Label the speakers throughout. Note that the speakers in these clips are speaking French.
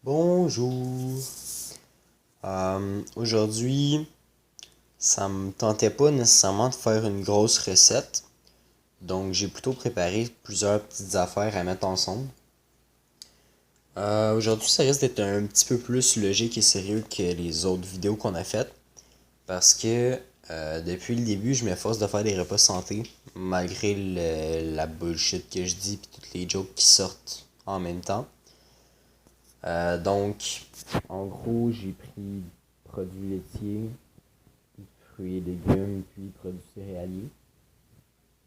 Speaker 1: Bonjour. Aujourd'hui, ça me tentait pas nécessairement de faire une grosse recette, donc j'ai plutôt préparé plusieurs petites affaires à mettre ensemble. Aujourd'hui, ça risque d'être un petit peu plus logique et sérieux que les autres vidéos qu'on a faites, parce que depuis le début, je m'efforce de faire des repas santé, malgré la bullshit que je dis et toutes les jokes qui sortent en même temps. Donc, en gros, j'ai pris produits laitiers, fruits et légumes, puis produits céréaliers.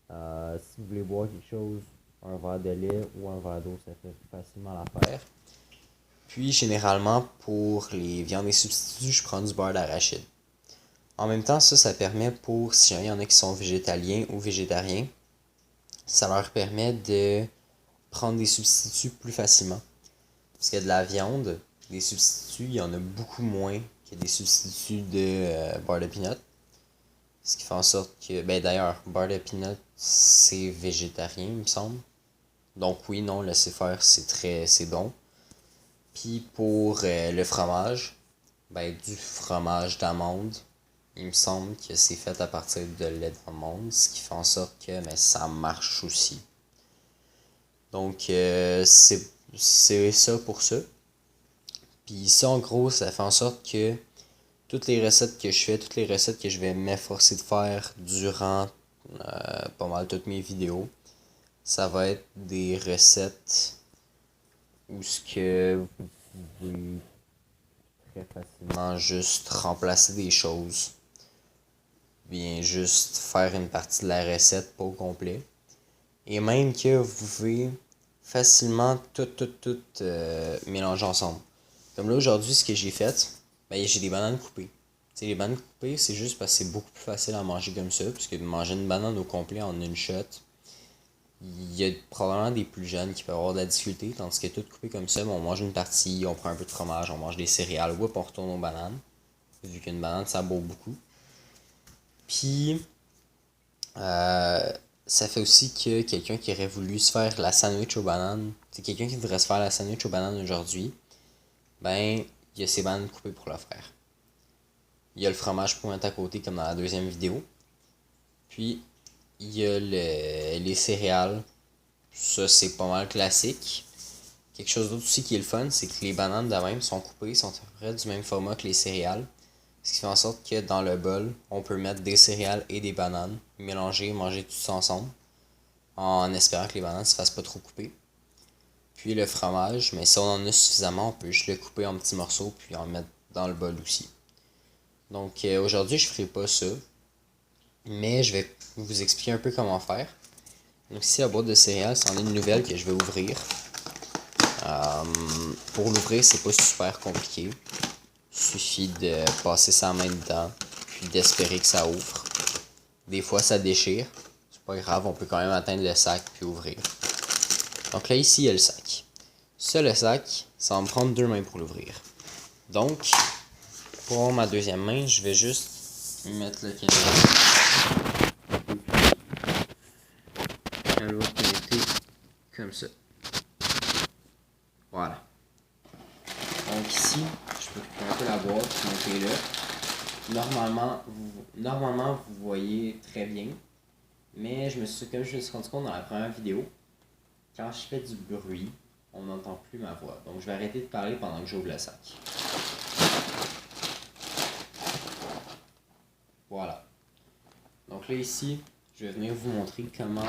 Speaker 1: Si vous voulez boire quelque chose, un verre de lait ou un verre d'eau, ça fait facilement l'affaire. Puis, généralement, pour les viandes et substituts, je prends du beurre d'arachide. En même temps, ça permet pour, si jamais il y en a qui sont végétaliens ou végétariens, ça leur permet de prendre des substituts plus facilement. Parce qu'il y a de la viande, des substituts, il y en a beaucoup moins que des substituts de beurre de peanut. Ce qui fait en sorte que, ben d'ailleurs, beurre de peanut, c'est végétarien, il me semble. Donc oui, non, laisser faire, c'est bon. Puis pour le fromage, ben du fromage d'amande, il me semble que c'est fait à partir de lait d'amande, ce qui fait en sorte que ben, ça marche aussi. Donc c'est ça pour ça. Puis ça, en gros, ça fait en sorte que toutes les recettes que je fais, toutes les recettes que je vais m'efforcer de faire durant pas mal toutes mes vidéos, ça va être des recettes où ce que vous pouvez très facilement juste remplacer des choses, bien juste faire une partie de la recette, pas au complet. Et même que vous pouvez facilement tout mélanger ensemble. Comme là aujourd'hui, ce que j'ai fait, ben, j'ai des bananes coupées. T'sais, les bananes coupées, c'est juste parce que c'est beaucoup plus facile à manger comme ça, puisque de manger une banane au complet en une shot, il y a probablement des plus jeunes qui peuvent avoir de la difficulté, tandis que tout coupé comme ça, ben, on mange une partie, on prend un peu de fromage, on mange des céréales, whoop, on retourne aux bananes, vu qu'une banane, ça boit beaucoup. Puis, ça fait aussi que quelqu'un qui aurait voulu se faire la sandwich aux bananes, c'est quelqu'un qui voudrait se faire la sandwich aux bananes aujourd'hui, ben, il y a ses bananes coupées pour le faire. Il y a le fromage pour mettre à côté comme dans la deuxième vidéo. Puis, il y a les céréales. Ça, c'est pas mal classique. Quelque chose d'autre aussi qui est le fun, c'est que les bananes de même sont coupées, sont à peu près du même format que les céréales. Ce qui fait en sorte que dans le bol, on peut mettre des céréales et des bananes, mélanger, manger tout ça ensemble, en espérant que les bananes ne se fassent pas trop couper. Puis le fromage, mais si on en a suffisamment, on peut juste le couper en petits morceaux puis en mettre dans le bol aussi. Donc aujourd'hui, je ne ferai pas ça, mais je vais vous expliquer un peu comment faire. Donc ici, la boîte de céréales, c'en est une nouvelle que je vais ouvrir. Pour l'ouvrir, c'est pas super compliqué. Il suffit de passer sa main dedans, puis d'espérer que ça ouvre. Des fois, ça déchire. C'est pas grave, on peut quand même atteindre le sac puis ouvrir. Donc là, ici, il y a le sac. Ça, le sac, ça va me prendre deux mains pour l'ouvrir. Donc, pour ma deuxième main, je vais juste mettre le canal à l'autre connecté comme ça. Voilà. Donc ici, je peux couper un peu la boîte, monter là. Normalement, vous voyez très bien. Mais comme je me suis rendu compte dans la première vidéo, quand je fais du bruit, on n'entend plus ma voix. Donc je vais arrêter de parler pendant que j'ouvre le sac. Voilà. Donc là ici, je vais venir vous montrer comment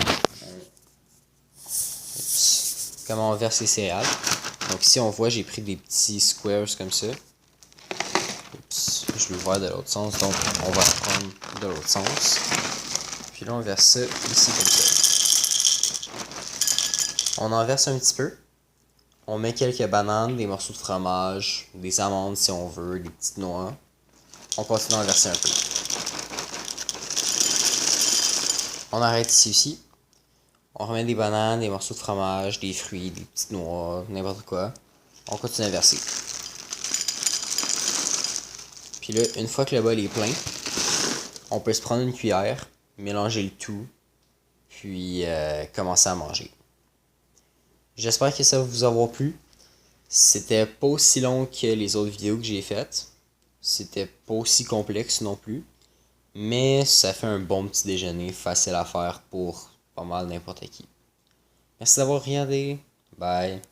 Speaker 1: on verse les céréales. Donc ici on voit j'ai pris des petits squares comme ça. Oups, je vais ouvrir de l'autre sens, donc on va prendre de l'autre sens. Puis là on verse ça ici comme ça. On en verse un petit peu. On met quelques bananes, des morceaux de fromage, des amandes si on veut, des petites noix. On continue à en verser un peu. On arrête ici aussi. On remet des bananes, des morceaux de fromage, des fruits, des petites noix, n'importe quoi. On continue à verser. Puis là, une fois que le bol est plein, on peut se prendre une cuillère, mélanger le tout, puis commencer à manger. J'espère que ça va vous avoir plu.
Speaker 2: C'était pas aussi long que les autres vidéos que j'ai faites. C'était pas aussi complexe non plus. Mais ça fait un bon petit déjeuner facile à faire pour pas mal n'importe qui. Merci d'avoir regardé. Bye.